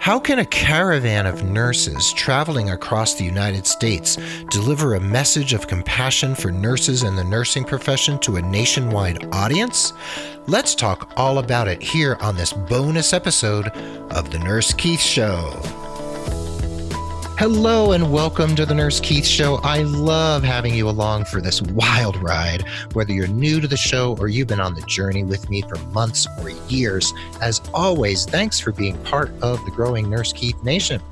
How can a caravan of nurses traveling across the United States deliver a message of compassion for nurses and the nursing profession to a nationwide audience? Let's talk all about it here on this bonus episode of The Nurse Keith Show. Hello and welcome to The Nurse Keith Show. I love having you along for this wild ride, whether you're new to the show or you've been on the journey with me for months or years. As always, thanks for being part of the growing Nurse Keith Nation.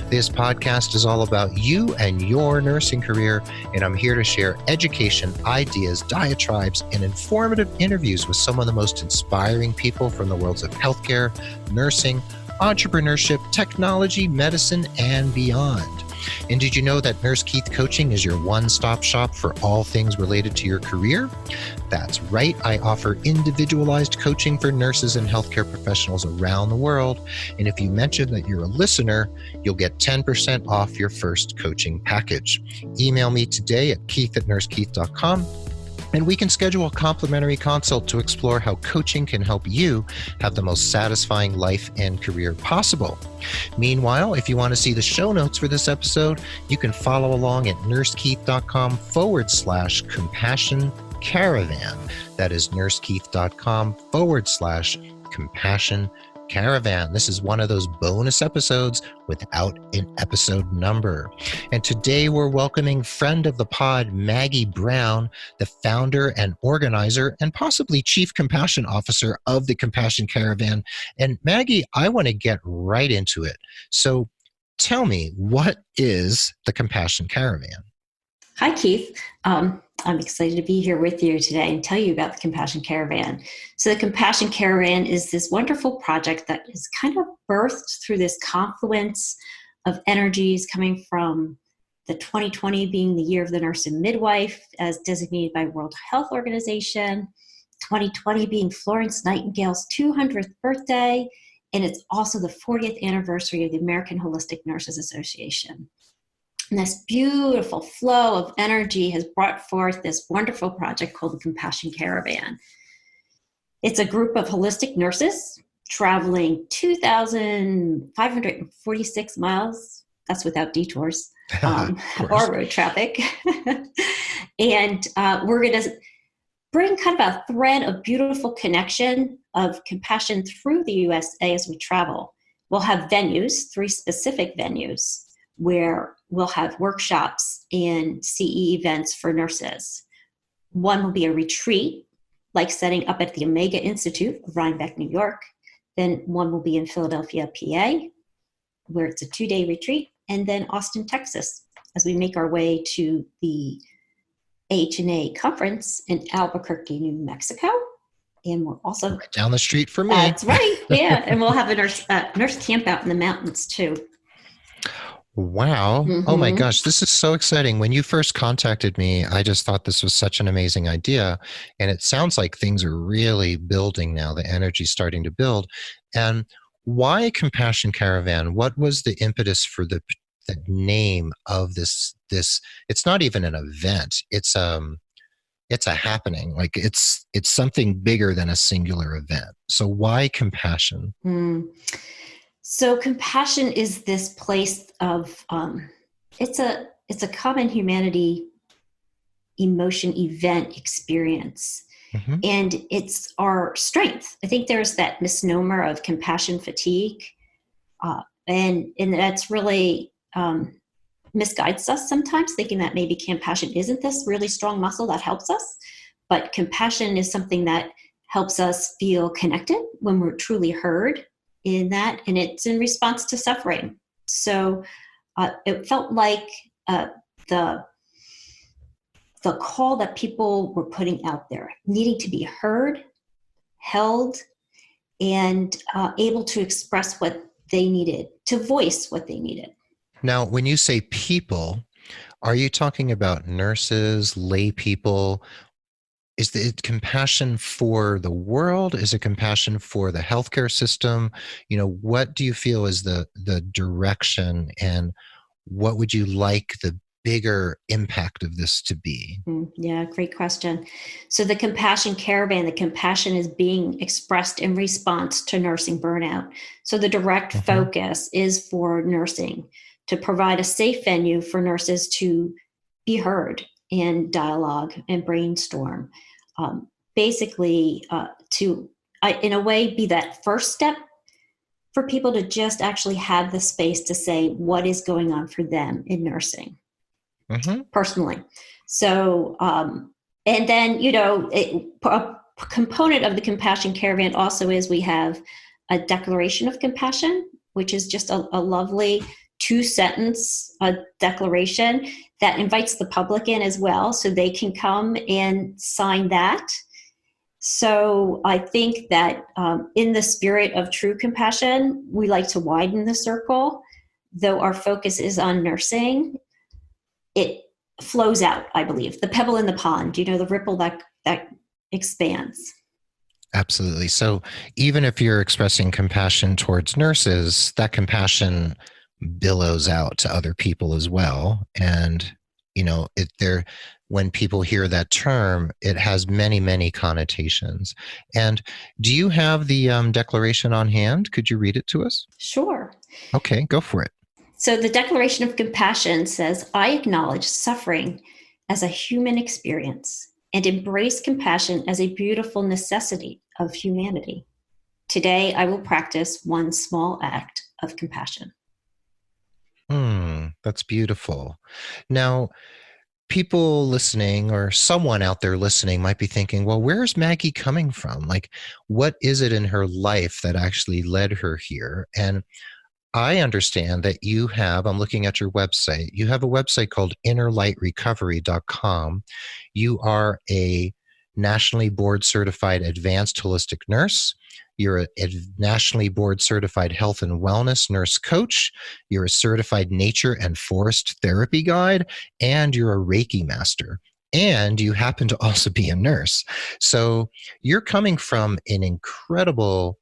This podcast is all about you and your nursing career, and I'm here to share education, ideas, diatribes, and informative interviews with some of the most inspiring people from the worlds of healthcare, nursing, entrepreneurship, technology, medicine, and beyond. And did you know that Nurse Keith Coaching is your one-stop shop for all things related to your career? That's right. I offer individualized coaching for nurses and healthcare professionals around the world. And if you mention that you're a listener, you'll get 10% off your first coaching package. Email me today at keith@nursekeith.com. And we can schedule a complimentary consult to explore how coaching can help you have the most satisfying life and career possible. Meanwhile, if you want to see the show notes for this episode, you can follow along at nursekeith.com/compassion caravan. That is nursekeith.com/compassion caravan. This is one of those bonus episodes without an episode number. And today we're welcoming friend of the pod, Margaret Brown, the founder and organizer and possibly chief compassion officer of the Compassion Caravan. And Maggie, I want to get right into it. So tell me, what is the Compassion Caravan? Hi, Keith. I'm excited to be here with you today and tell you about the Compassion Caravan. So the Compassion Caravan is this wonderful project that is kind of birthed through this confluence of energies coming from the 2020 being the year of the nurse and midwife as designated by World Health Organization, 2020 being Florence Nightingale's 200th birthday, and it's also the 40th anniversary of the American Holistic Nurses Association. And this beautiful flow of energy has brought forth this wonderful project called the Compassion Caravan. It's a group of holistic nurses traveling 2,546 miles, that's without detours, or road traffic. And we're going to bring kind of a thread of beautiful connection of compassion through the USA as we travel. We'll have venues, 3 specific venues, where we'll have workshops and CE events for nurses. One will be a retreat, like setting up at the Omega Institute of Rhinebeck, New York. Then one will be in Philadelphia, PA, where it's a 2-day retreat. And then Austin, Texas, as we make our way to the AHN conference in Albuquerque, New Mexico. And we're also right down the street from me. That's right, yeah. And we'll have a nurse camp out in the mountains too. Wow. Mm-hmm. Oh my gosh, this is so exciting. When you first contacted me, I just thought this was such an amazing idea. And it sounds like things are really building now. The energy's starting to build. And why Compassion Caravan? What was the impetus for the name of this? It's not even an event. It's a happening. Like it's something bigger than a singular event. So why compassion? So compassion is this place of, it's a common humanity emotion event experience. Mm-hmm. And it's our strength. I think there's that misnomer of compassion fatigue. And that's really misguides us sometimes, thinking that maybe compassion isn't this really strong muscle that helps us. But compassion is something that helps us feel connected when we're truly heard in that, and it's in response to suffering. So it felt like the call that people were putting out there, needing to be heard, held, and able to express what they needed, to voice what they needed. Now, when you say people, are you talking about nurses, lay people? Is it compassion for the world? Is it compassion for the healthcare system? You know, what do you feel is the direction, and what would you like the bigger impact of this to be? Yeah, great question. So the Compassion Caravan, the compassion is being expressed in response to nursing burnout. So the direct focus is for nursing to provide a safe venue for nurses to be heard and dialogue and brainstorm. Basically, to, in a way, be that first step for people to just actually have the space to say what is going on for them in nursing. Personally. So, and then, a component of the Compassion Caravan also is we have a declaration of compassion, which is just a lovely 2-sentence declaration that invites the public in as well, so they can come and sign that. So I think that in the spirit of true compassion, we like to widen the circle, though our focus is on nursing. It flows out, I believe. The pebble in the pond, the ripple that expands. Absolutely. So even if you're expressing compassion towards nurses, that compassion billows out to other people as well. And, when people hear that term, it has many, many connotations. And do you have the declaration on hand? Could you read it to us? Sure. Okay, go for it. So the Declaration of Compassion says, I acknowledge suffering as a human experience and embrace compassion as a beautiful necessity of humanity. Today, I will practice one small act of compassion. That's beautiful. Now, people listening or someone out there listening might be thinking, well, where's Maggie coming from? Like, what is it in her life that actually led her here? And I understand that I'm looking at your website, you have a website called innerlightrecovery.com. You are a nationally board certified advanced holistic nurse. You're a nationally board certified health and wellness nurse coach. You're a certified nature and forest therapy guide, and you're a Reiki master. And you happen to also be a nurse. So you're coming from an incredible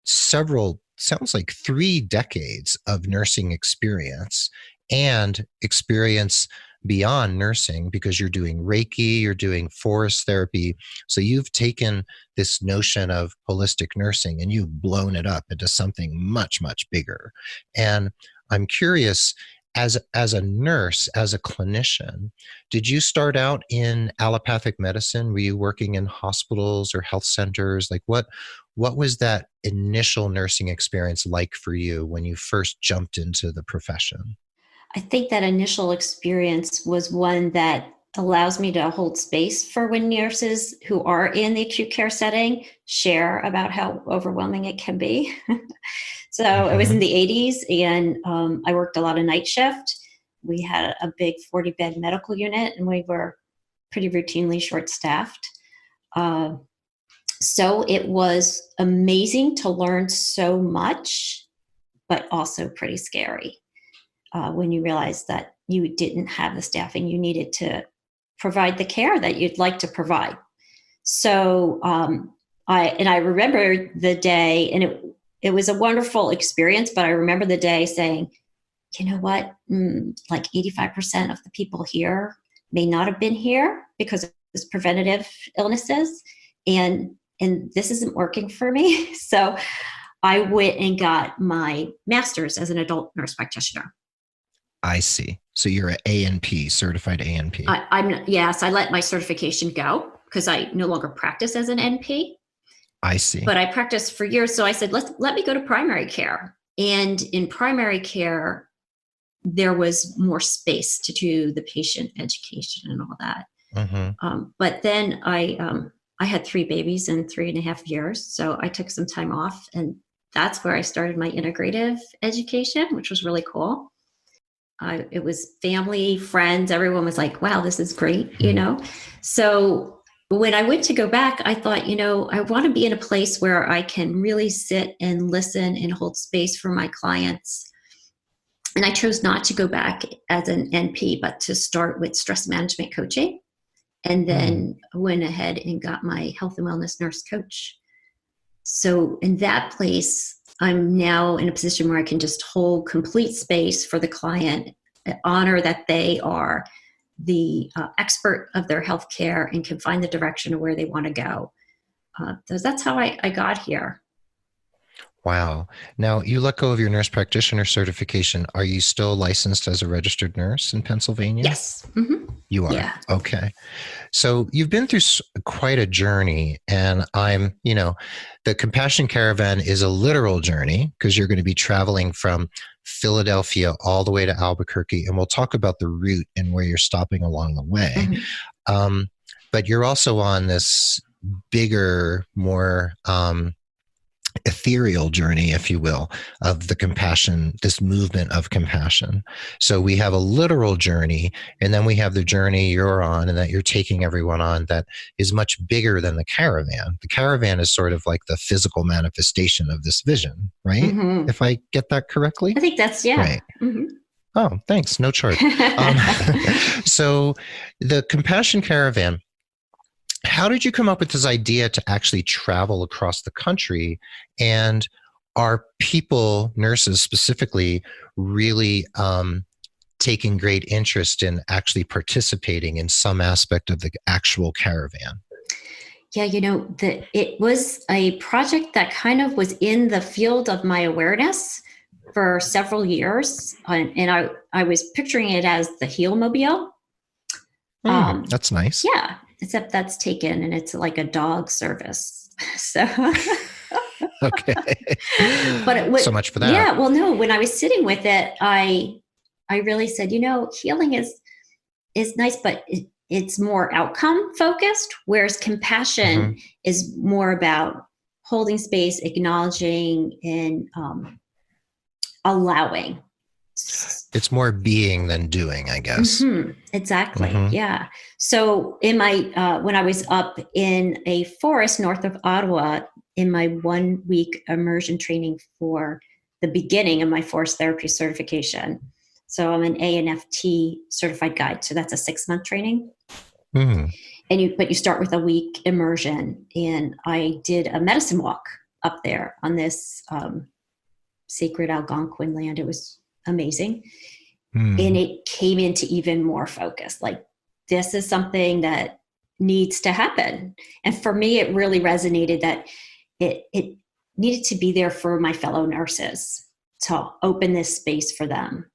sounds like 3 decades of nursing experience and experience beyond nursing, because you're doing Reiki, you're doing forest therapy. So you've taken this notion of holistic nursing and you've blown it up into something much, much bigger. And I'm curious, as a nurse, as a clinician, did you start out in allopathic medicine? Were you working in hospitals or health centers? Like what was that initial nursing experience like for you when you first jumped into the profession? I think that initial experience was one that allows me to hold space for when nurses who are in the acute care setting share about how overwhelming it can be. So it was in the 80s, and I worked a lot of night shift. We had a big 40-bed medical unit, and we were pretty routinely short-staffed. So it was amazing to learn so much, but also pretty scary when you realize that you didn't have the staffing you needed to provide the care that you'd like to provide. So I remember the day, and it was a wonderful experience, but I remember the day saying, you know what, like 85% of the people here may not have been here because of this preventative illnesses, and this isn't working for me. So I went and got my master's as an adult nurse practitioner. I see. So you're an ANP, certified ANP. Yes, I let my certification go because I no longer practice as an NP. I see. But I practiced for years. So I said, let me go to primary care. And in primary care, there was more space to do the patient education and all that. But then I had 3 babies in 3.5 years. So I took some time off, and that's where I started my integrative education, which was really cool. It was family, friends, everyone was like, wow, this is great, So when I went to go back, I thought, I want to be in a place where I can really sit and listen and hold space for my clients. And I chose not to go back as an NP, but to start with stress management coaching. And then went ahead and got my health and wellness nurse coach. So in that place, I'm now in a position where I can just hold complete space for the client honor that they are the expert of their healthcare and can find the direction of where they want to go. So that's how I got here. Wow. Now, you let go of your nurse practitioner certification. Are you still licensed as a registered nurse in Pennsylvania? Yes. Mm-hmm. You are? Yeah. Okay. So you've been through quite a journey, and the Compassion Caravan is a literal journey because you're going to be traveling from Philadelphia all the way to Albuquerque, and we'll talk about the route and where you're stopping along the way. Mm-hmm. But you're also on this bigger, more ethereal journey, if you will, of the compassion, this movement of compassion. So we have a literal journey, and then we have the journey you're on and that you're taking everyone on that is much bigger than the caravan. The caravan is sort of like the physical manifestation of this vision, right? Mm-hmm. If I get that correctly? I think that's, yeah. Right. Mm-hmm. Oh, thanks. No charge. So the Compassion Caravan, how did you come up with this idea to actually travel across the country? And are people, nurses specifically, really taking great interest in actually participating in some aspect of the actual caravan? Yeah, it was a project that kind of was in the field of my awareness for several years. And I was picturing it as the Heal-mobile. That's nice. Yeah. Except that's taken and it's like a dog service. So, okay. But so much for that. Yeah. Well, no, when I was sitting with it, I really said, healing is nice, but it's more outcome focused, whereas compassion is more about holding space, acknowledging, and allowing. It's more being than doing, I guess. Mm-hmm. Exactly. Mm-hmm. Yeah. So in my, when I was up in a forest north of Ottawa in my 1 week immersion training for the beginning of my forest therapy certification. So I'm an ANFT certified guide. So that's a 6-month training. Mm-hmm. But you start with a week immersion, and I did a medicine walk up there on this sacred Algonquin land. It was amazing. And it came into even more focus. Like, this is something that needs to happen. And for me, it really resonated that it needed to be there for my fellow nurses to open this space for them.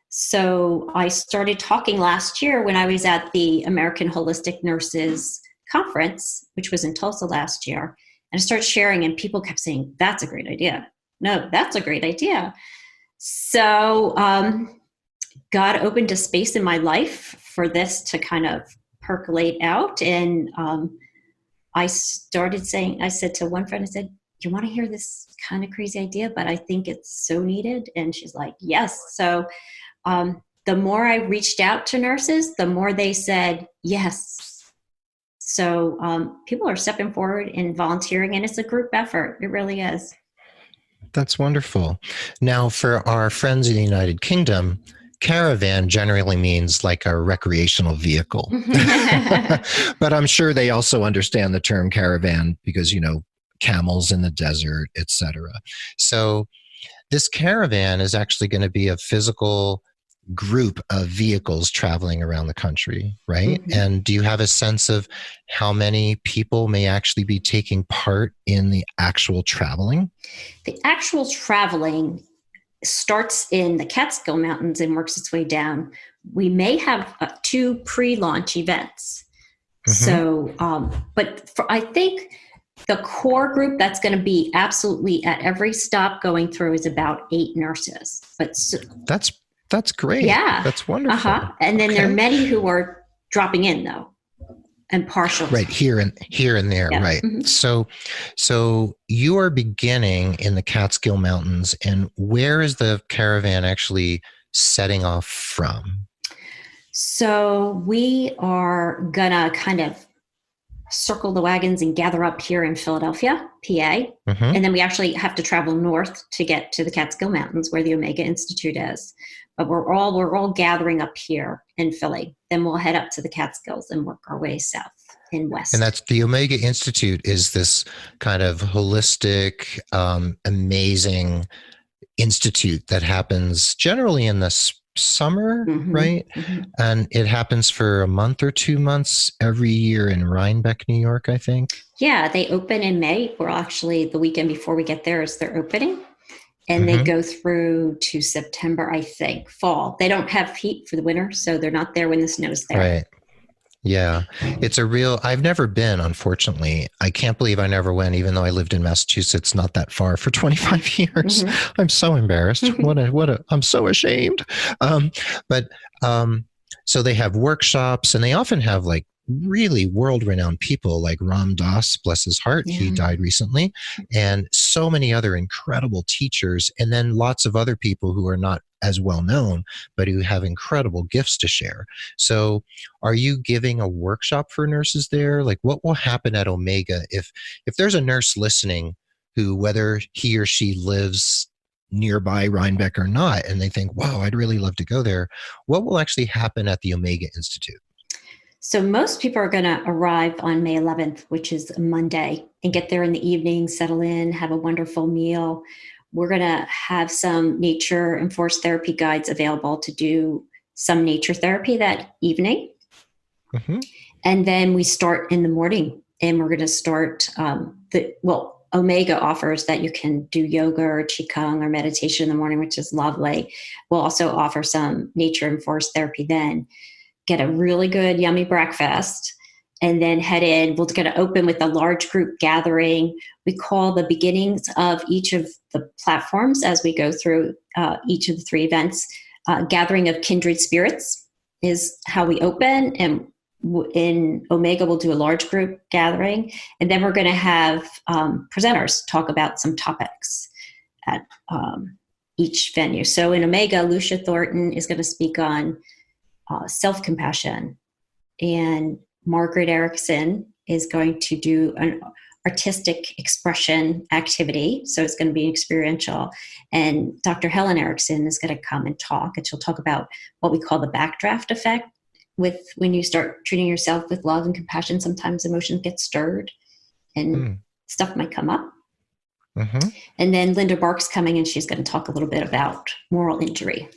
So I started talking last year when I was at the American Holistic Nurses Conference, which was in Tulsa last year. And I started sharing, and people kept saying, that's a great idea. No, that's a great idea. So God opened a space in my life for this to kind of percolate out. And I said to one friend, I said, do you want to hear this kind of crazy idea? But I think it's so needed. And she's like, yes. So the more I reached out to nurses, the more they said yes. So people are stepping forward and volunteering, and it's a group effort. It really is. That's wonderful. Now, for our friends in the United Kingdom, caravan generally means like a recreational vehicle. But I'm sure they also understand the term caravan because, camels in the desert, etc. So this caravan is actually going to be a physical group of vehicles traveling around the country, right? Mm-hmm. And do you have a sense of how many people may actually be taking part in the actual traveling? The actual traveling starts in the Catskill Mountains and works its way down. We may have 2 pre-launch events. Mm-hmm. So, but I think the core group that's going to be absolutely at every stop going through is about 8 nurses. But that's great. Yeah. That's wonderful. Uh-huh. And then there are many who are dropping in, though, and partial. Right, here and there, yeah. Right. Mm-hmm. So you are beginning in the Catskill Mountains, and where is the caravan actually setting off from? So we are going to kind of circle the wagons and gather up here in Philadelphia, PA. Mm-hmm. And then we actually have to travel north to get to the Catskill Mountains where the Omega Institute is. But we're all gathering up here in Philly. Then we'll head up to the Catskills and work our way south and west. And that's the Omega Institute is this kind of holistic, amazing institute that happens generally in the summer, Mm-hmm. right? Mm-hmm. And it happens for a month or 2 months every year in Rhinebeck, New York, I think. Yeah, they open in May. We're actually the weekend before we get there is their opening. And they Mm-hmm. go through to September, I think, fall. They don't have heat for the winter, so they're not there when the snow's there. Right. Yeah, it's a real, I've never been, unfortunately. I can't believe I never went, even though I lived in Massachusetts, not that far for 25 years. Mm-hmm. I'm so embarrassed. I'm so ashamed. Um, but, so they have workshops and they often have like really world-renowned people like Ram Dass, bless his heart. Yeah. He died recently, and so many other incredible teachers. And then lots of other people who are not as well known, but who have incredible gifts to share. So are you giving a workshop for nurses there? Like what will happen at Omega if there's a nurse listening who, whether he or she lives nearby Rhinebeck or not, and they think, wow, I'd really love to go there, what will actually happen at the Omega Institute? So most people are going to arrive on May 11th, which is a Monday, and get there in the evening, settle in, have a wonderful meal. We're going to have some nature and forest therapy guides available to do some nature therapy that evening. Mm-hmm. And then we start in the morning, and we're going to start Omega offers that you can do yoga or qigong or meditation in the morning, which is lovely. We'll also offer some nature and forest therapy then. Get a really good, yummy breakfast, and then head in. We're going to open with a large group gathering. We call the beginnings of each of the platforms as we go through each of the 3 events. Gathering of kindred spirits is how we open, and in Omega we'll do a large group gathering, and then we're going to have presenters talk about some topics at each venue. So in Omega, Lucia Thornton is going to speak on self-compassion, and Margaret Erickson is going to do an artistic expression activity. So it's going to be experiential. And Dr. Helen Erickson is going to come and talk, and she'll talk about what we call the backdraft effect. With when you start treating yourself with love and compassion, sometimes emotions get stirred and stuff might come up. Mm-hmm. And then Linda Bark's coming, and she's going to talk a little bit about moral injury.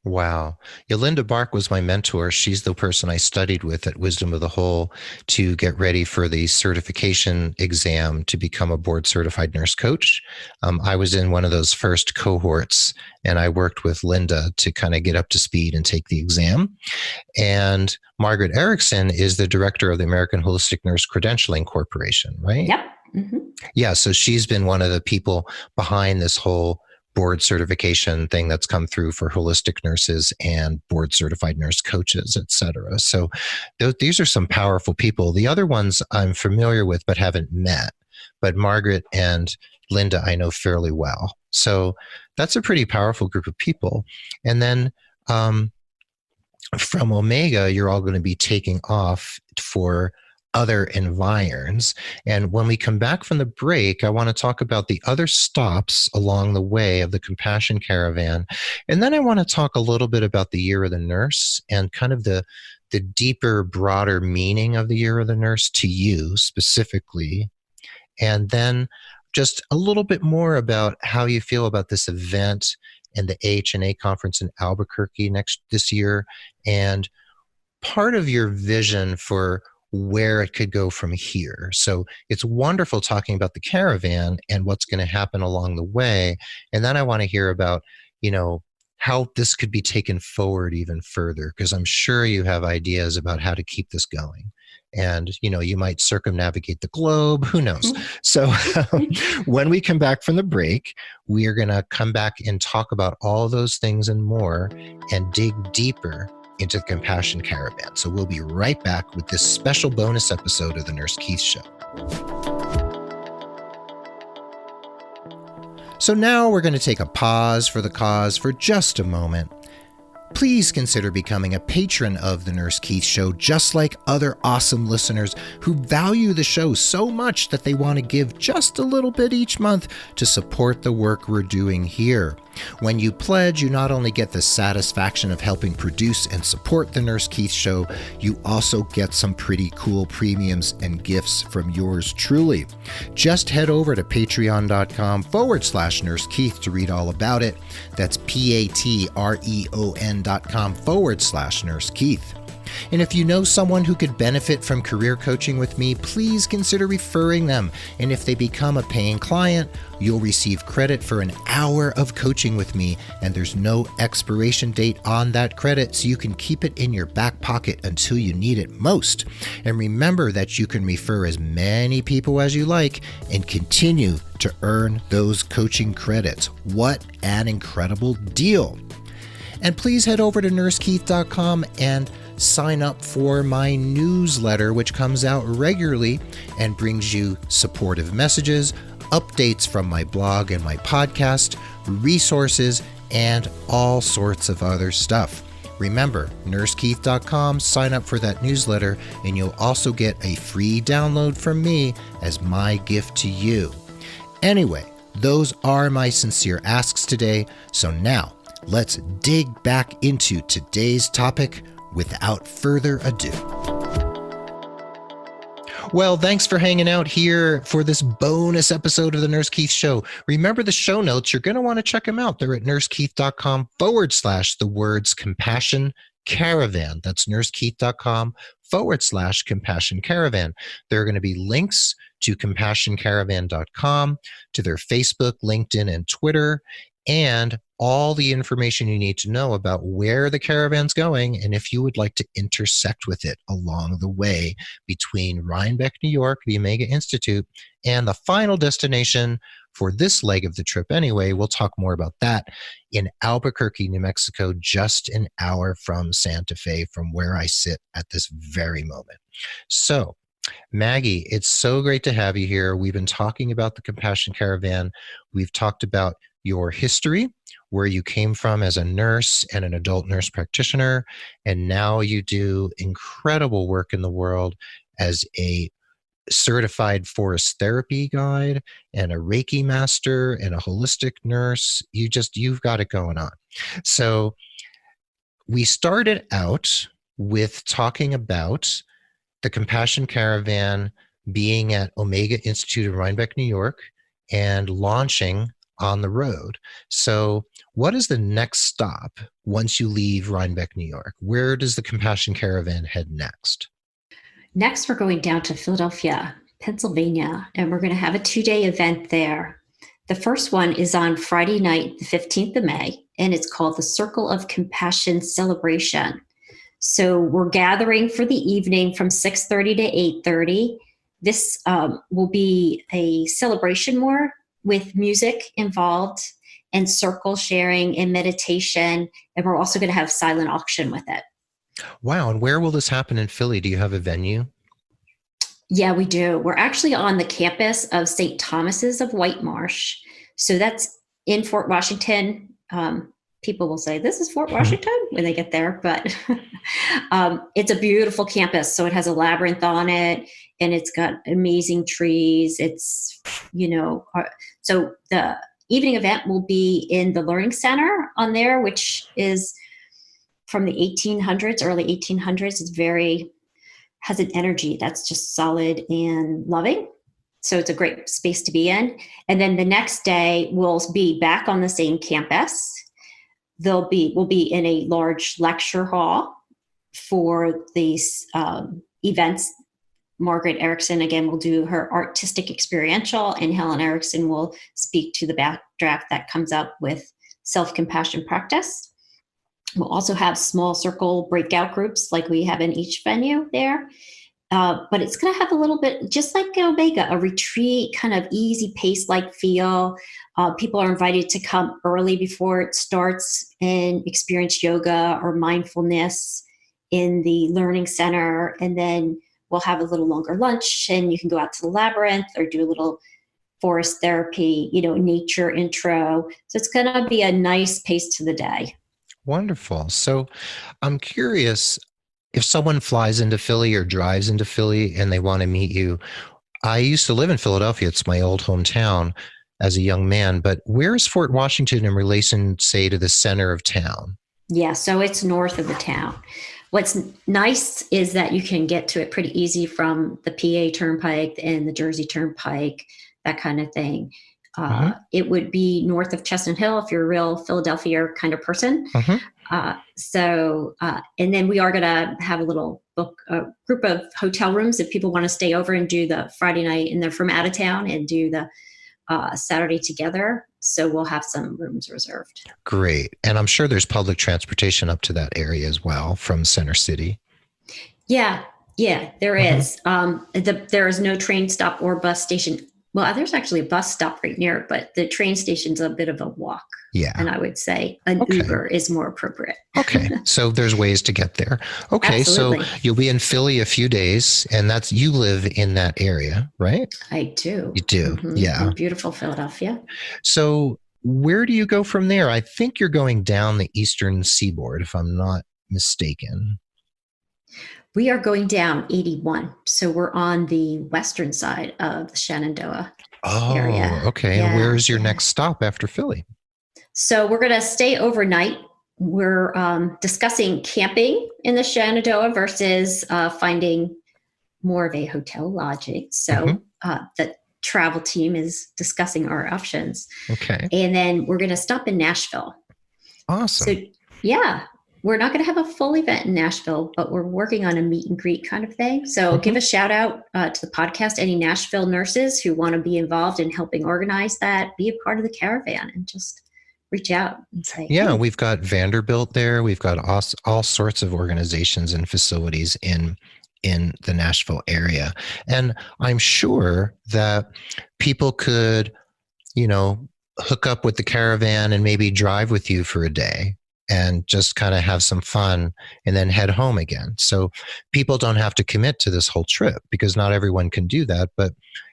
Wow. Linda Bark was my mentor. She's the person I studied with at Wisdom of the Whole to get ready for the certification exam to become a board certified nurse coach. I was in one of those first cohorts, and I worked with Linda to kind of get up to speed and take the exam. And Margaret Erickson is the director of the American Holistic Nurse Credentialing Corporation, right? Yep. Mm-hmm. Yeah. So she's been one of the people behind this whole board certification thing that's come through for holistic nurses and board certified nurse coaches, et cetera. So these are some powerful people. The other ones I'm familiar with but haven't met, but Margaret and Linda I know fairly well. So that's a pretty powerful group of people. And then from Omega, you're all going to be taking off for other environs. And when we come back from the break, I want to talk about the other stops along the way of the Compassion Caravan. And then I want to talk a little bit about the Year of the Nurse and kind of the deeper, broader meaning of the Year of the Nurse to you specifically. And then just a little bit more about how you feel about this event and the AHNA conference in Albuquerque this year, and part of your vision for where it could go from here. So it's wonderful talking about the caravan and what's going to happen along the way. And then I want to hear about, how this could be taken forward even further, because I'm sure you have ideas about how to keep this going. And, you might circumnavigate the globe, who knows? So when we come back from the break, we are going to come back and talk about all those things and more and dig deeper into the Compassion Caravan. So we'll be right back with this special bonus episode of the Nurse Keith Show. So now we're going to take a pause for the cause for just a moment. Please consider becoming a patron of the Nurse Keith Show, just like other awesome listeners who value the show so much that they want to give just a little bit each month to support the work we're doing here. When you pledge, you not only get the satisfaction of helping produce and support the Nurse Keith Show, you also get some pretty cool premiums and gifts from yours truly. Just head over to patreon.com/Nurse Keith to read all about it. That's patreon.com/Nurse Keith. And if you know someone who could benefit from career coaching with me, please consider referring them. And if they become a paying client, you'll receive credit for an hour of coaching with me, and there's no expiration date on that credit, so you can keep it in your back pocket until you need it most. And remember that you can refer as many people as you like and continue to earn those coaching credits. What an incredible deal. And please head over to nursekeith.com and sign up for my newsletter, which comes out regularly and brings you supportive messages, updates from my blog and my podcast, resources, and all sorts of other stuff. Remember, nursekeith.com, sign up for that newsletter, and you'll also get a free download from me as my gift to you. Anyway, those are my sincere asks today. So now, let's dig back into today's topic without further ado. Well, thanks for hanging out here for this bonus episode of the Nurse Keith Show. Remember the show notes, you're going to want to check them out. They're at nursekeith.com/the words Compassion Caravan. That's nursekeith.com/Compassion Caravan. There are going to be links to compassioncaravan.com, to their Facebook, LinkedIn, and Twitter, and all the information you need to know about where the caravan's going and if you would like to intersect with it along the way between Rhinebeck, New York, the Omega Institute, and the final destination for this leg of the trip anyway. We'll talk more about that in Albuquerque, New Mexico, just an hour from Santa Fe, from where I sit at this very moment. So, Maggie, it's so great to have you here. We've been talking about the Compassion Caravan. We've talked about your history, where you came from as a nurse and an adult nurse practitioner, and now you do incredible work in the world as a certified forest therapy guide and a Reiki master and a holistic nurse. You've got it going on. So we started out with talking about the Compassion Caravan being at Omega Institute in Rhinebeck, New York, and launching on the road. So what is the next stop once you leave Rhinebeck, New York? Where does the Compassion Caravan head next? Next, we're going down to Philadelphia, Pennsylvania, and we're going to have a 2-day event there. The first one is on Friday night, the 15th of May, and it's called the Circle of Compassion Celebration. So we're gathering for the evening from 6:30 to 8:30. This will be a celebration more with music involved and circle sharing and meditation. And we're also going to have silent auction with it. Wow. And where will this happen in Philly? Do you have a venue? Yeah, we do. We're actually on the campus of St. Thomas's of White Marsh. So that's in Fort Washington. People will say, this is Fort Washington when they get there, but it's a beautiful campus. So it has a labyrinth on it, and it's got amazing trees. It's, so the evening event will be in the Learning Center on there, which is from the 1800s, early 1800s. It's has an energy that's just solid and loving. So it's a great space to be in. And then the next day we'll be back on the same campus. We'll be in a large lecture hall for these events. Margaret Erickson, again, will do her artistic experiential, and Helen Erickson will speak to the backdraft that comes up with self-compassion practice. We'll also have small circle breakout groups like we have in each venue there. But it's going to have a little bit, just like Omega, a retreat, kind of easy pace-like feel. People are invited to come early before it starts and experience yoga or mindfulness in the Learning Center. And then we'll have a little longer lunch, and you can go out to the labyrinth or do a little forest therapy, nature intro. So it's going to be a nice pace to the day. Wonderful. So I'm curious, if someone flies into Philly or drives into Philly and they want to meet you. I used to live in Philadelphia. It's my old hometown. as a young man. But where is Fort Washington in relation, say, to the center of town? Yeah, so it's north of the town. What's nice is that you can get to it pretty easy from the PA Turnpike and the Jersey Turnpike, that kind of thing. Mm-hmm. It would be north of Chestnut Hill if you're a real Philadelphia kind of person. Mm-hmm. And then we are going to have a little group of hotel rooms if people want to stay over and do the Friday night and they're from out of town and do the Saturday together. So we'll have some rooms reserved. Great. And I'm sure there's public transportation up to that area as well from Center City. Yeah, there is. There is no train stop or bus station. Well, there's actually a bus stop right near it, but the train station's a bit of a walk. Yeah. And I would say an Uber is more appropriate. Okay. So there's ways to get there. Okay. Absolutely. So you'll be in Philly a few days, and you live in that area, right? I do. You do. Mm-hmm. Yeah. In beautiful Philadelphia. So where do you go from there? I think you're going down the eastern seaboard, if I'm not mistaken. We are going down 81. So we're on the western side of the Shenandoah area. Oh, okay. Yeah, and where's your next stop after Philly? So we're going to stay overnight. We're discussing camping in the Shenandoah versus finding more of a hotel lodging. So the travel team is discussing our options. Okay. And then we're going to stop in Nashville. Awesome. So, yeah. We're not going to have a full event in Nashville, but we're working on a meet and greet kind of thing. So give a shout out to the podcast, any Nashville nurses who want to be involved in helping organize that, be a part of the caravan, and just reach out and say, yeah, hey. We've got Vanderbilt there. We've got all sorts of organizations and facilities in the Nashville area. And I'm sure that people could, hook up with the caravan and maybe drive with you for a day and just kind of have some fun and then head home again. So people don't have to commit to this whole trip because not everyone can do that, but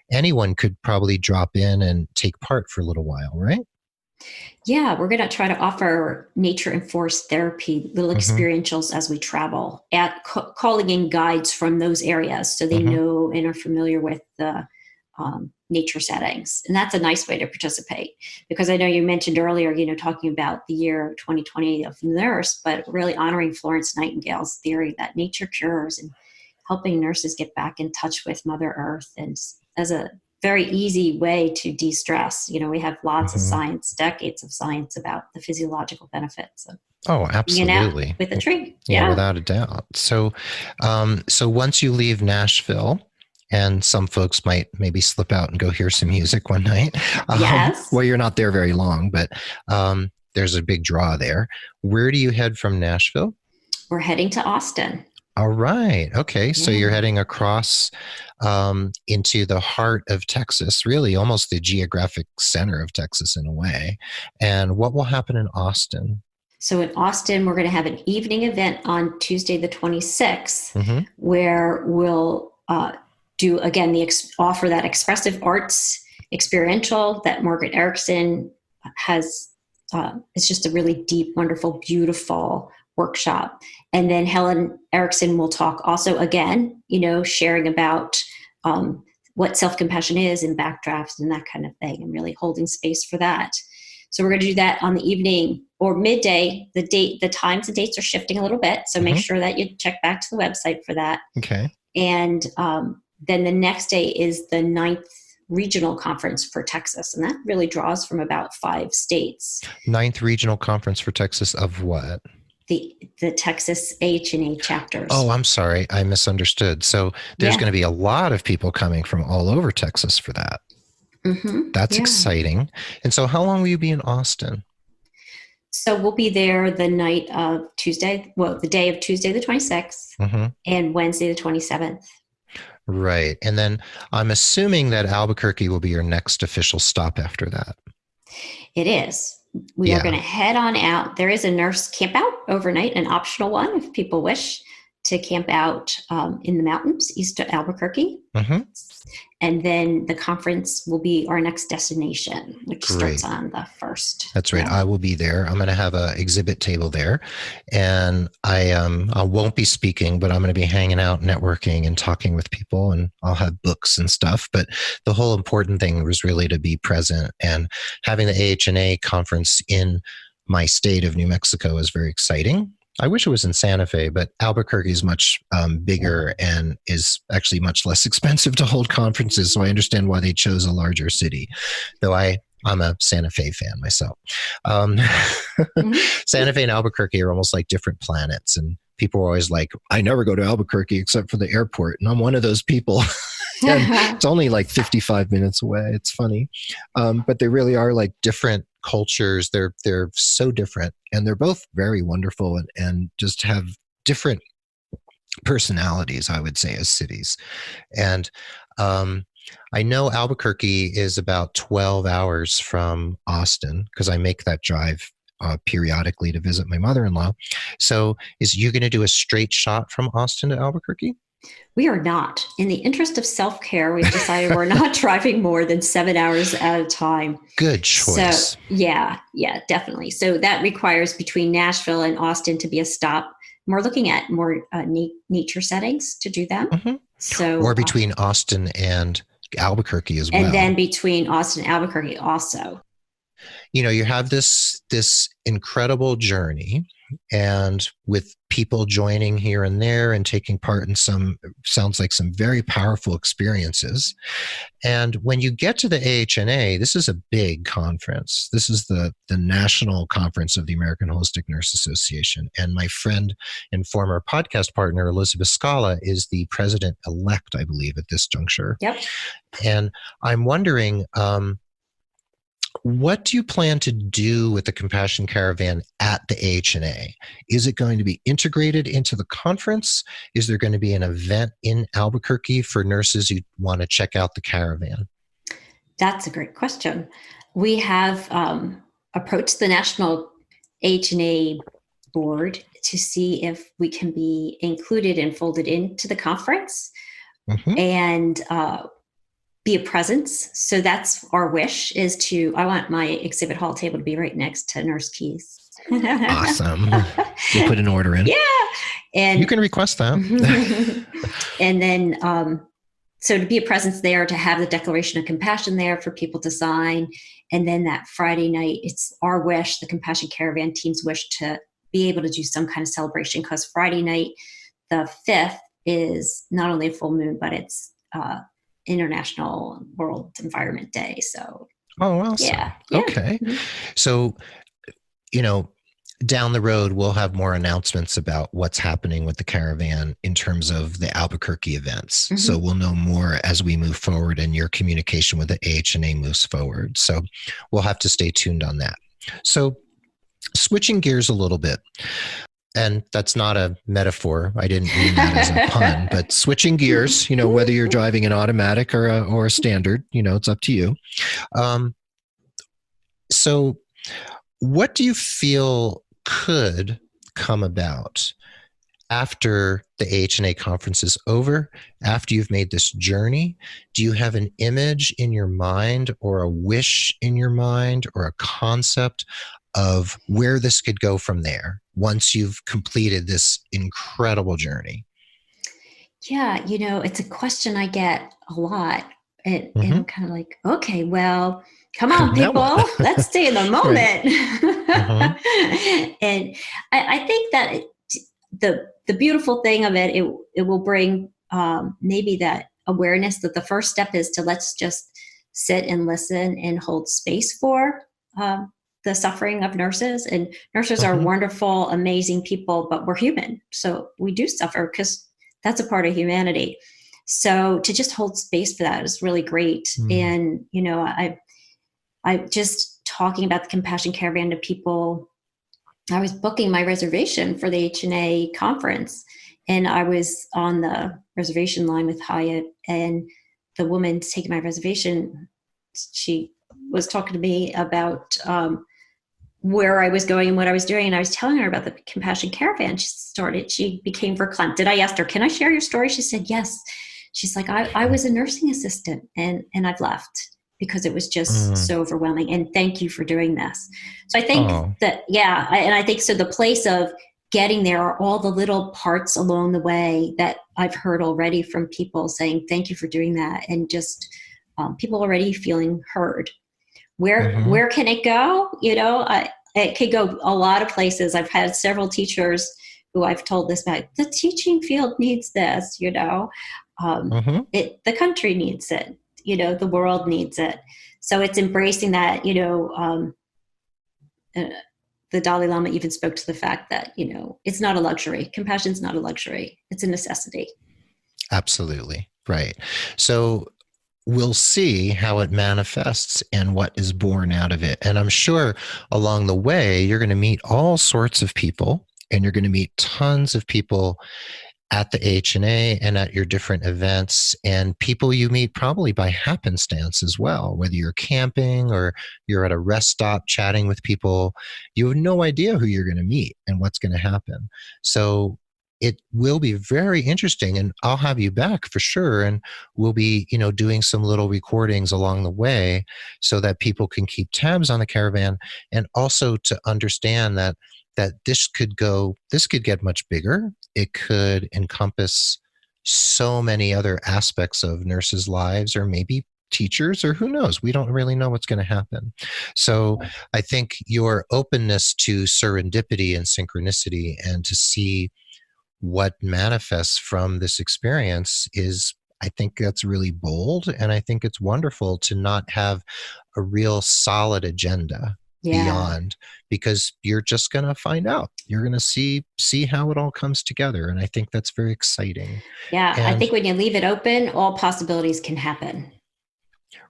anyone could probably drop in and take part for a little while, right? Yeah, we're going to try to offer nature-enforced therapy, little experientials as we travel, calling in guides from those areas so they know and are familiar with the nature settings. And that's a nice way to participate, because I know you mentioned earlier, talking about the year 2020 of the nurse, but really honoring Florence Nightingale's theory that nature cures and helping nurses get back in touch with Mother Earth, and as a very easy way to de-stress. We have lots of science, decades of science about the physiological benefits of absolutely with a tree. Yeah, without a doubt. So once you leave Nashville, and some folks might maybe slip out and go hear some music one night. Yes. Well, you're not there very long, but there's a big draw there. Where do you head from Nashville? We're heading to Austin. All right. Okay. Yeah. So you're heading across into the heart of Texas, really almost the geographic center of Texas in a way. And what will happen in Austin? So in Austin, we're going to have an evening event on Tuesday, the 26th, where we'll do, again, offer that expressive arts experiential that Margaret Erickson has. It's just a really deep, wonderful, beautiful workshop. And then Helen Erickson will talk also again, sharing about what self-compassion is and backdrafts and that kind of thing, and really holding space for that. So we're going to do that on the evening or midday. The times and dates are shifting a little bit. So make sure that you check back to the website for that. Okay. And then the next day is the 9th regional conference for Texas. And that really draws from about 5 states. 9th regional conference for Texas of what? The Texas AHN-A chapters. Oh, I'm sorry. I misunderstood. So there's going to be a lot of people coming from all over Texas for that. That's exciting. And so how long will you be in Austin? So we'll be there the night of Tuesday, the day of Tuesday, the 26th and Wednesday, the 27th. Right. And then I'm assuming that Albuquerque will be your next official stop after that. It is. We are going to head on out. There is a nurse camp out overnight, an optional one if people wish. to camp out in the mountains east of Albuquerque. Mm-hmm. And then the conference will be our next destination, which Great. starts on the 1st. That's right. Yeah. I will be there. I'm going to have an exhibit table there, and I won't be speaking, but I'm going to be hanging out, networking, and talking with people, and I'll have books and stuff. But the whole important thing was really to be present, and having the AHNA conference in my state of New Mexico is very exciting. I wish it was in Santa Fe, but Albuquerque is much bigger and is actually much less expensive to hold conferences. So I understand why they chose a larger city, though I'm a Santa Fe fan myself. Santa Fe and Albuquerque are almost like different planets. And people are always like, I never go to Albuquerque except for the airport. And I'm one of those people. And it's only like 55 minutes away. It's funny. But they really are like different cultures. They're so different, and they're both very wonderful and just have different personalities, I would say, as cities. And I know Albuquerque is about 12 hours from Austin because I make that drive periodically to visit my mother-in-law. So is you going to do a straight shot from Austin to Albuquerque? We are not. In the interest of self-care, we've decided we're not driving more than 7 hours at a time. Good choice. So, yeah, definitely. So that requires between Nashville and Austin to be a stop. And we're looking at more nature settings to do that. Mm-hmm. So, or between Austin and Albuquerque as well. And then between Austin and Albuquerque also. You know, you have this incredible journey, and with people joining here and there and taking part in sounds like some very powerful experiences. And when you get to the AHNA, this is a big conference. This is the national conference of the American Holistic Nurse Association. And my friend and former podcast partner, Elizabeth Scala, is the president-elect, I believe, at this juncture. Yep. And I'm wondering, what do you plan to do with the Compassion Caravan at the AHNA? Is it going to be integrated into the conference? Is there going to be an event in Albuquerque for nurses who want to check out the caravan? That's a great question. We have approached the National AHNA board to see if we can be included and folded into the conference and be a presence. So that's our wish I want my exhibit hall table to be right next to Nurse Keys. Awesome. You'll put an order in. Yeah. And you can request that. And then, so to be a presence there, to have the Declaration of Compassion there for people to sign. And then that Friday night, it's our wish, the Compassion Caravan team's wish, to be able to do some kind of celebration, because Friday night, the 5th, is not only a full moon, but it's International World Environment Day. So, oh, awesome. Yeah. Okay. So, down the road, we'll have more announcements about what's happening with the caravan in terms of the Albuquerque events. So we'll know more as we move forward and your communication with the AHNA moves forward. So we'll have to stay tuned on that. So switching gears a little bit. And that's not a metaphor. I didn't mean that as a pun, but switching gears, whether you're driving an automatic or a standard, it's up to you. So what do you feel could come about after the AHNA conference is over, after you've made this journey? Do you have an image in your mind or a wish in your mind or a concept of where this could go from there once you've completed this incredible journey? Yeah, it's a question I get a lot. And I'm kind of like, okay, well, come on, people, let's stay in the moment. And I think that the beautiful thing of it will bring maybe that awareness that the first step is to let's just sit and listen and hold space for the suffering of nurses. And nurses are wonderful, amazing people, but we're human. So we do suffer because that's a part of humanity. So to just hold space for that is really great. And, I just talking about the Compassion Caravan to people, I was booking my reservation for the HNA conference, and I was on the reservation line with Hyatt, and the woman taking my reservation, she was talking to me about where I was going and what I was doing. And I was telling her about the Compassion Caravan. She became verklempt. Did I ask her, can I share your story? She said, yes. She's like, I was a nursing assistant and I've left because it was just so overwhelming. And thank you for doing this. So I think that, and I think so the place of getting there are all the little parts along the way that I've heard already from people saying, thank you for doing that. And just people already feeling heard. Where can it go? It could go a lot of places. I've had several teachers who I've told this about. The teaching field needs this, the country needs it, the world needs it. So it's embracing that, the Dalai Lama even spoke to the fact that, it's not a luxury. Compassion's not a luxury. It's a necessity. Absolutely. Right. So we'll see how it manifests and what is born out of it. And I'm sure along the way, you're going to meet all sorts of people, and you're going to meet tons of people at the AHN-A and at your different events, and people you meet probably by happenstance as well, whether you're camping or you're at a rest stop chatting with people. You have no idea who you're going to meet and what's going to happen. So it will be very interesting, and I'll have you back for sure. And we'll be, doing some little recordings along the way so that people can keep tabs on the caravan, and also to understand that this could get much bigger. It could encompass so many other aspects of nurses' lives, or maybe teachers, or who knows? We don't really know what's going to happen. So I think your openness to serendipity and synchronicity and to see what manifests from this experience I think that's really bold. And I think it's wonderful to not have a real solid agenda beyond, because you're just going to find out. You're going to see how it all comes together. And I think that's very exciting. Yeah. And I think when you leave it open, all possibilities can happen.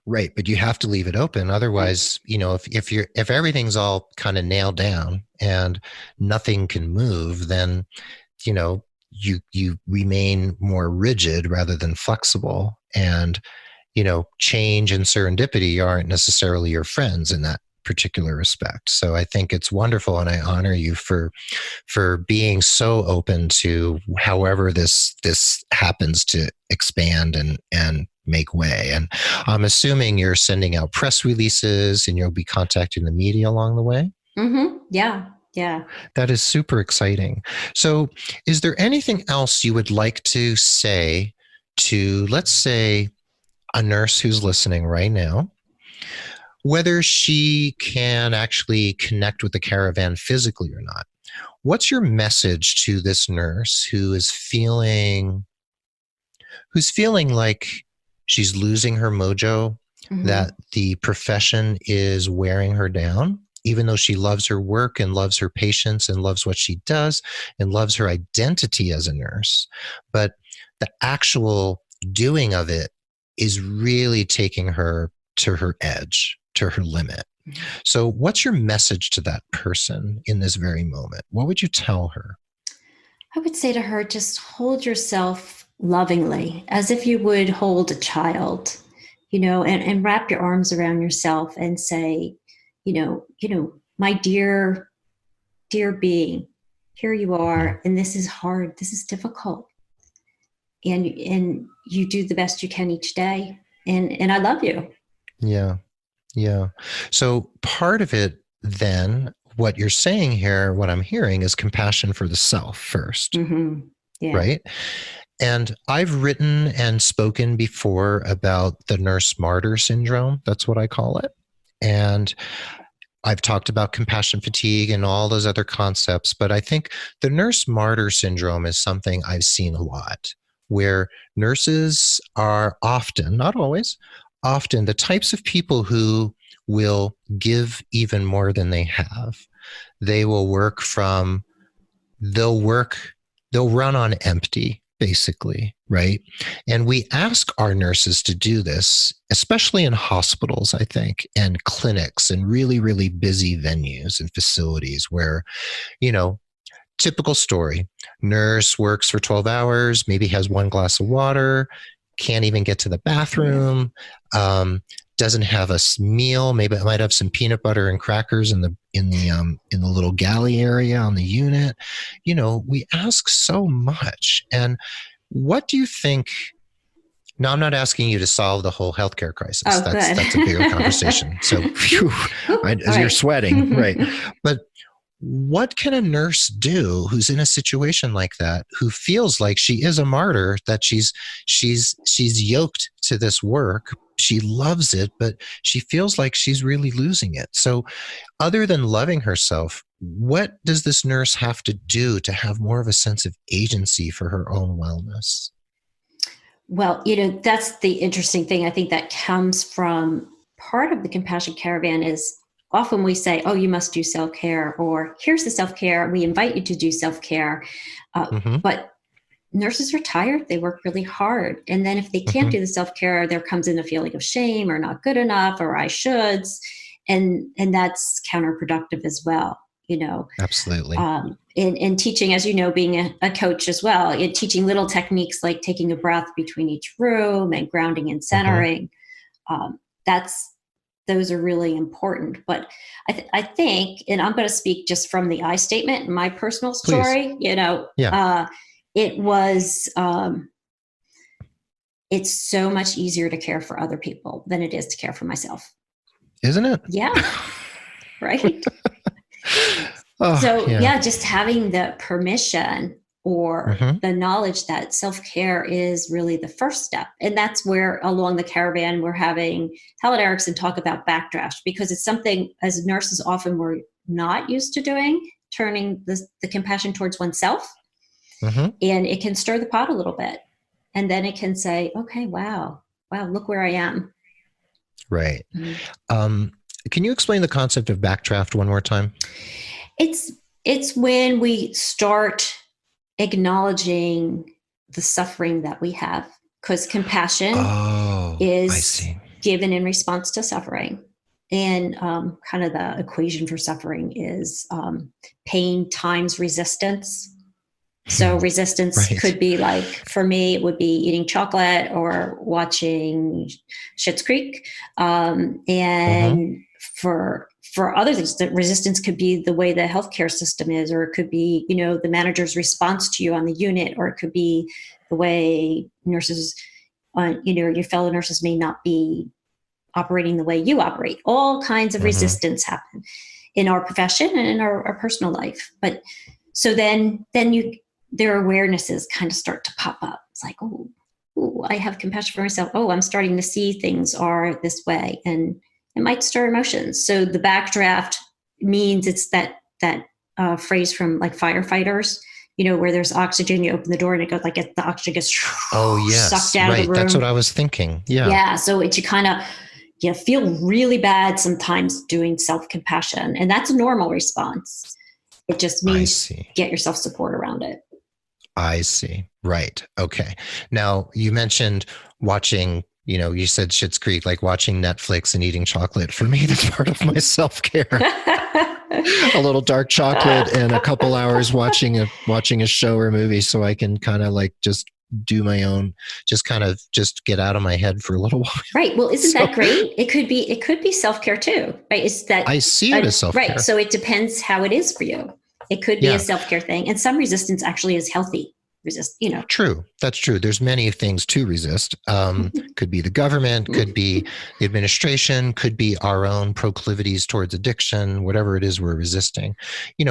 Right. But you have to leave it open. Otherwise, if everything's all kind of nailed down and nothing can move, then you remain more rigid rather than flexible. And, change and serendipity aren't necessarily your friends in that particular respect. So I think it's wonderful, and I honor you for being so open to however this happens to expand and make way. And I'm assuming you're sending out press releases and you'll be contacting the media along the way. Yeah. Yeah. That is super exciting. So is there anything else you would like to say to, let's say, a nurse who's listening right now, whether she can actually connect with the caravan physically or not? What's your message to this nurse who is feeling like she's losing her mojo, that the profession is wearing her down, even though she loves her work and loves her patients and loves what she does and loves her identity as a nurse, but the actual doing of it is really taking her to her edge, to her limit? So what's your message to that person in this very moment? What would you tell her? I would say to her, just hold yourself lovingly, as if you would hold a child, and wrap your arms around yourself and say, my dear being, here you are, and this is hard, this is difficult, and you do the best you can each day, and I love you. Yeah. So part of it then, what you're saying here, what I'm hearing, is compassion for the self first, right? And I've written and spoken before about the nurse martyr syndrome. That's what I call it. And I've talked about compassion fatigue and all those other concepts, but I think the nurse martyr syndrome is something I've seen a lot, where nurses are often, not always, often the types of people who will give even more than they have. They will they'll run on empty, basically, right? And we ask our nurses to do this, especially in hospitals, I think, and clinics and really, really busy venues and facilities where, typical story, nurse works for 12 hours, maybe has one glass of water, can't even get to the bathroom, doesn't have a meal. Maybe it might have some peanut butter and crackers in the little galley area on the unit. We ask so much. And what do you think? Now, I'm not asking you to solve the whole healthcare crisis. Oh, that's a bigger conversation. So, you're sweating, right? But what can a nurse do who's in a situation like that, who feels like she is a martyr, that she's yoked to this work, she loves it, but she feels like she's really losing it? So other than loving herself, what does this nurse have to do to have more of a sense of agency for her own wellness? Well, that's the interesting thing. I think that comes from part of the Compassion Caravan is often we say, oh, you must do self-care, or here's the self-care. We invite you to do self-care. But nurses are tired. They work really hard. And then if they can't do the self-care, there comes in a feeling of shame or not good enough or I shoulds. And that's counterproductive as well. Absolutely. In teaching, as you know, being a coach as well, in teaching little techniques like taking a breath between each room and grounding and centering, those are really important. But I think, and I'm going to speak just from the I statement, my personal story, it was, it's so much easier to care for other people than it is to care for myself. Isn't it? Yeah. Right. Just having the permission or the knowledge that self-care is really the first step. And that's where along the caravan, we're having Helen Erickson talk about backdraft, because it's something as nurses often we're not used to doing, turning the compassion towards oneself. And it can stir the pot a little bit. And then it can say, okay, wow, look where I am. Right. Can you explain the concept of backdraft one more time? It's when we start acknowledging the suffering that we have, because compassion is given in response to suffering. And kind of the equation for suffering is pain times resistance. So resistance could be like, for me, it would be eating chocolate or watching Schitt's Creek. And for other things, that resistance could be the way the healthcare system is, or it could be, the manager's response to you on the unit, or it could be the way nurses, your fellow nurses may not be operating the way you operate. All kinds of resistance happen in our profession and in our personal life. But so then their awarenesses kind of start to pop up. It's like, oh, I have compassion for myself. Oh, I'm starting to see things are this way. And it might stir emotions. So the backdraft means it's that phrase from like firefighters, where there's oxygen, you open the door and it goes like the oxygen gets sucked out of the room. That's what I was thinking. Yeah. Yeah. So you kind of, feel really bad sometimes doing self-compassion, and that's a normal response. It just means get yourself support around it. I see. Right. Okay. Now you mentioned watching, you said Schitt's Creek, like watching Netflix and eating chocolate. For me, that's part of my self-care. A little dark chocolate and a couple hours watching a show or movie, so I can kind of like just do my own, just get out of my head for a little while. Right. Well, isn't that great? It could be self-care too, right? It's that I see it as self-care. Right. So it depends how it is for you. It could be a self-care thing, and some resistance actually is healthy. True. That's true. There's many things to resist. Could be the government, could be the administration, could be our own proclivities towards addiction, whatever it is we're resisting.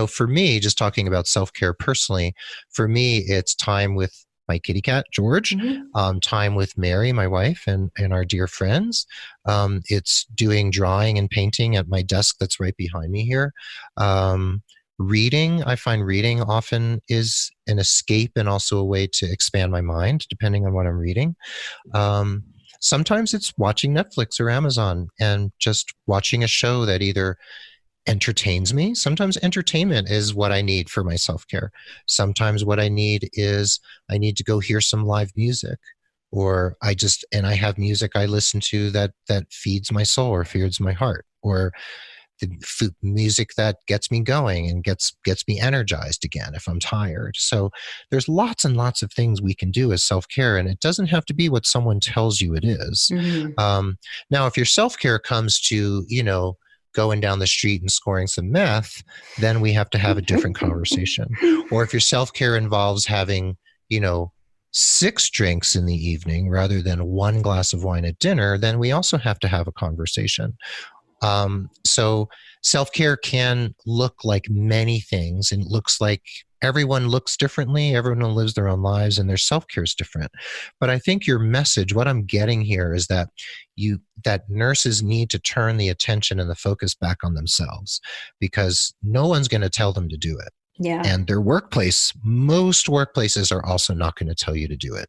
For me, just talking about self-care personally, for me, it's time with my kitty cat, George, time with Mary, my wife, and our dear friends. It's doing drawing and painting at my desk that's right behind me here. Reading, I find reading often is an escape and also a way to expand my mind, depending on what I'm reading. Sometimes it's watching Netflix or Amazon and just watching a show that either entertains me. Sometimes entertainment is what I need for my self-care. Sometimes what I need is I need to go hear some live music, or I have music I listen to that feeds my soul or feeds my heart, or the music that gets me going and gets me energized again if I'm tired. So there's lots and lots of things we can do as self-care, and it doesn't have to be what someone tells you it is. Now, if your self-care comes to, going down the street and scoring some meth, then we have to have a different conversation. Or if your self-care involves having, 6 drinks in the evening rather than 1 glass of wine at dinner, then we also have to have a conversation. So self-care can look like many things, and it looks like everyone looks differently. Everyone lives their own lives, and their self-care is different. But I think your message, what I'm getting here, is that that nurses need to turn the attention and the focus back on themselves, because no one's going to tell them to do it. Yeah. And their workplace, most workplaces are also not going to tell you to do it.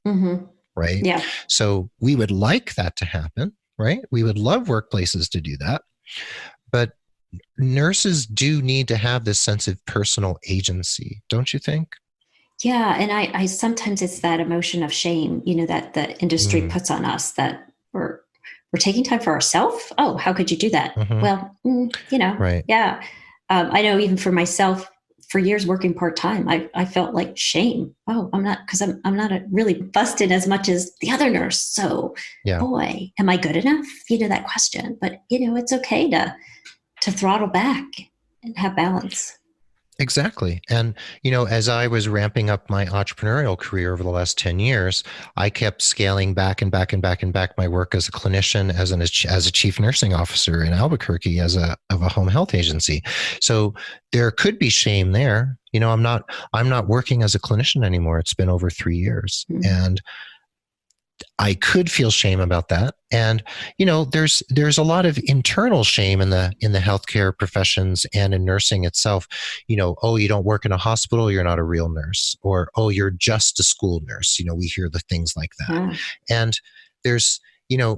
Right? Yeah. So we would like that to happen, right? We would love workplaces to do that. But nurses do need to have this sense of personal agency, don't you think? Yeah. And I sometimes it's that emotion of shame, that the industry puts on us, that we're taking time for ourselves. Oh, how could you do that? Well, Right. Yeah. I know even for myself, for years working part-time, I felt like shame. Oh, I'm not, because I'm not really busted as much as the other nurse. So boy, am I good enough? That question. But it's okay to throttle back and have balance. Exactly. And, as I was ramping up my entrepreneurial career over the last 10 years, I kept scaling back and back and back and back my work as a clinician, as a chief nursing officer in Albuquerque, of a home health agency. So there could be shame there. I'm not working as a clinician anymore. It's been over 3 years. And I could feel shame about that. And, there's a lot of internal shame in the healthcare professions and in nursing itself. Oh, you don't work in a hospital, you're not a real nurse. Or, oh, you're just a school nurse. We hear the things like that. And there's,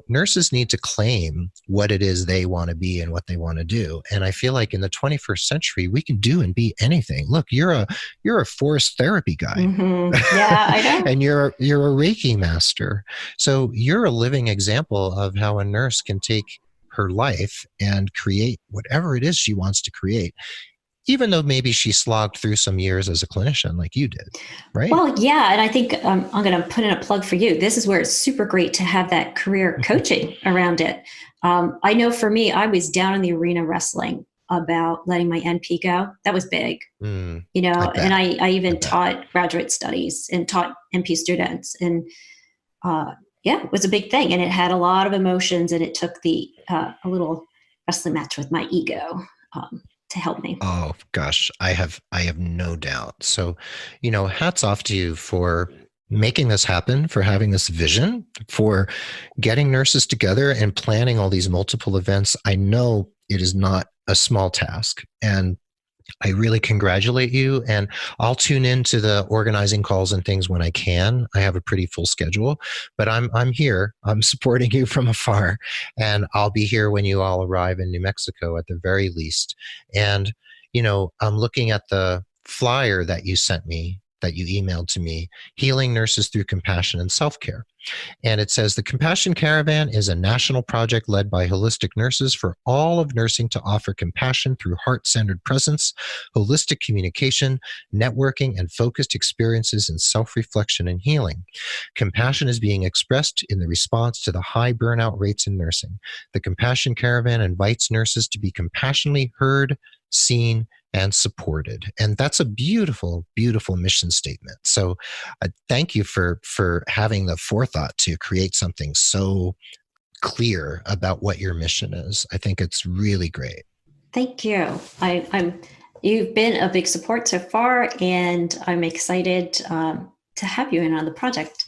nurses need to claim what it is they want to be and what they want to do. And I feel like in the 21st century, we can do and be anything. Look, you're a forest therapy guy. Yeah, I know. And you're a Reiki master. So you're a living example of how a nurse can take her life and create whatever it is she wants to create, even though maybe she slogged through some years as a clinician like you did, right? Well, yeah. And I think I'm going to put in a plug for you. This is where it's super great to have that career coaching around it. I know for me, I was down in the arena wrestling about letting my NP go. That was big, and I even taught graduate studies and taught NP students. And it was a big thing. And it had a lot of emotions, and it took a little wrestling match with my ego to help me. Oh gosh, I have no doubt. So, hats off to you for making this happen, for having this vision, for getting nurses together and planning all these multiple events. I know it is not a small task, and I really congratulate you. And I'll tune into the organizing calls and things when I can. I have a pretty full schedule, but I'm here. I'm supporting you from afar, and I'll be here when you all arrive in New Mexico at the very least. And, I'm looking at the flyer that you sent me, that you emailed to me, Healing Nurses Through Compassion and Self-Care. And it says the Compassion Caravan is a national project led by holistic nurses for all of nursing to offer compassion through heart-centered presence, holistic communication, networking, and focused experiences in self-reflection and healing. Compassion is being expressed in the response to the high burnout rates in nursing. The Compassion Caravan invites nurses to be compassionately heard, seen, and supported. And that's a beautiful, beautiful mission statement. So thank you for having the forethought to create something so clear about what your mission is. I think it's really great. Thank you. You've been a big support so far, and I'm excited to have you in on the project.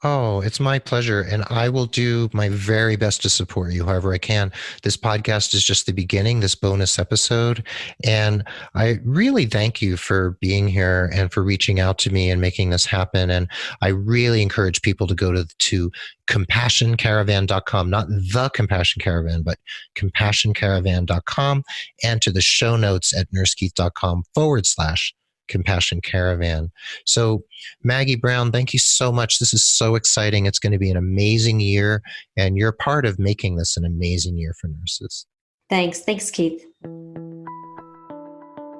Oh, it's my pleasure. And I will do my very best to support you however I can. This podcast is just the beginning, this bonus episode. And I really thank you for being here and for reaching out to me and making this happen. And I really encourage people to go to CompassionCaravan.com, not the Compassion Caravan, but CompassionCaravan.com, and to the show notes at nursekeith.com/Compassion Caravan. So Maggie Brown, thank you so much. This is so exciting. It's going to be an amazing year, and you're part of making this an amazing year for nurses. Thanks, Keith.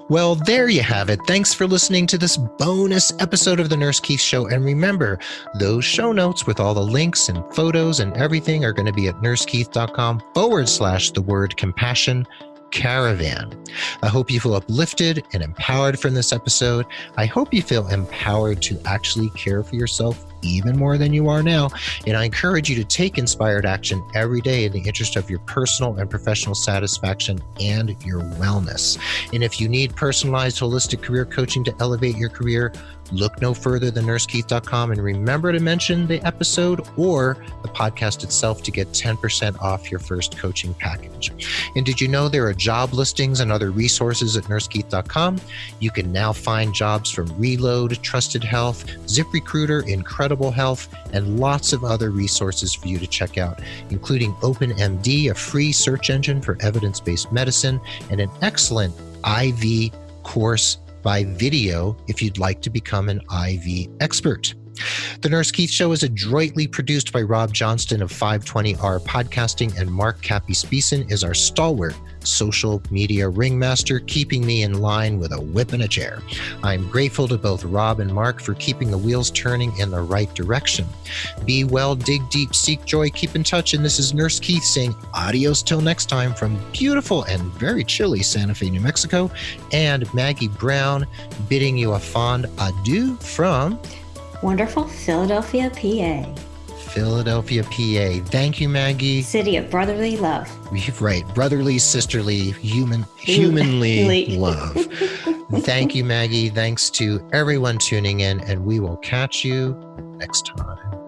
Well, there you have it. Thanks for listening to this bonus episode of the Nurse Keith Show. And remember, those show notes with all the links and photos and everything are going to be at nursekeith.com/the word Compassion Caravan. I hope you feel uplifted and empowered from this episode. I hope you feel empowered to actually care for yourself even more than you are now. And I encourage you to take inspired action every day in the interest of your personal and professional satisfaction and your wellness. And if you need personalized holistic career coaching to elevate your career, look no further than nursekeith.com, and remember to mention the episode or the podcast itself to get 10% off your first coaching package. And did you know there are job listings and other resources at nursekeith.com? You can now find jobs from Reload, Trusted Health, ZipRecruiter, Incredible Health, and lots of other resources for you to check out, including OpenMD, a free search engine for evidence-based medicine, and an excellent IV course by video if you'd like to become an IV expert. The Nurse Keith Show is adroitly produced by Rob Johnston of 520R Podcasting, and Mark Cappy-Speason is our stalwart social media ringmaster, keeping me in line with a whip and a chair. I'm grateful to both Rob and Mark for keeping the wheels turning in the right direction. Be well, dig deep, seek joy, keep in touch, and this is Nurse Keith saying adios till next time from beautiful and very chilly Santa Fe, New Mexico, and Maggie Brown bidding you a fond adieu from wonderful Philadelphia, PA. Philadelphia, PA. Thank you, Maggie. City of brotherly love. Right. Brotherly, sisterly, humanly love. Thank you, Maggie. Thanks to everyone tuning in, and we will catch you next time.